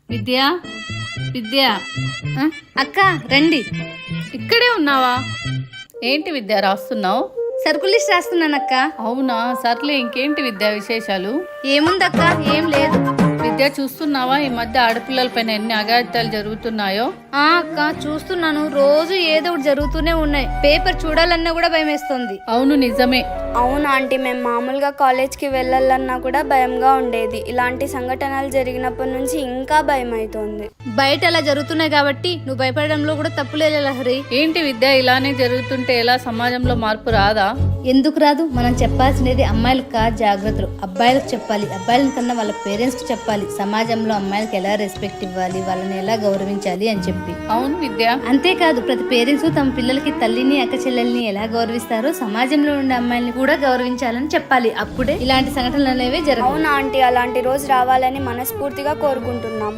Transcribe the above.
విద్య విద్య అక్క రండి. ఇక్కడే ఉన్నావా? ఏంటి విద్య రాస్తున్నావు? సరుకులు లిస్ట్ రాస్తున్నానక్క. అవునా, సర్లే. ఇంకేంటి విద్య విశేషాలు? ఏముందక్క, ఏం లేదు. విద్య చూస్తున్నావా ఈ మధ్య ఆడపిల్లల పైన ఎన్ని అఘాయిత్యాలు జరుగుతున్నాయో? అక్క చూస్తున్నాను, రోజు ఏదో ఒకటి జరుగుతూనే ఉన్నాయి. పేపర్ చూడాలన్నా కూడా భయం వేస్తుంది. అవును, నిజమే. అవును ఆంటీ, మేము మామూలుగా కాలేజ్కి వెళ్ళాలన్నా కూడా భయంగా ఉండేది. ఇలాంటి సంఘటనలు జరిగినప్పటి నుంచి ఇంకా భయం అవుతోంది. బయట అలా జరుగుతున్నాయి కాబట్టి నువ్వు భయపడడంలో కూడా తప్పులేదు లహరి. ఏంటి విద్య, ఇలానే జరుగుతుంటే ఎలా? సమాజంలో మార్పు రాదా? ఎందుకు రాదు? మనం చెప్పాల్సినది అమ్మాయిలకు కాదు జాగ్రత్తలు, అబ్బాయిలకు చెప్పాలి. అబ్బాయిల కన్నా వాళ్ళ పేరెంట్స్ కి చెప్పాలి. సమాజంలో అమ్మాయిలకు ఎలా రెస్పెక్ట్ ఇవ్వాలి, వాళ్ళని ఎలా గౌరవించాలి అని చెప్పి. అవును విద్య. అంతేకాదు, ప్రతి పేరెంట్స్ తమ పిల్లలకి తల్లిని అక్క చెల్లెల్ని ఎలా గౌరవిస్తారో సమాజంలో ఉండే అమ్మాయిల్ని కూడా గౌరవించాలని చెప్పాలి. అప్పుడే ఇలాంటి సంఘటనలు అనేవి జరగవు. అవునా ఆంటీ, అలాంటి రోజు రావాలని మనస్ఫూర్తిగా కోరుకుంటున్నాం.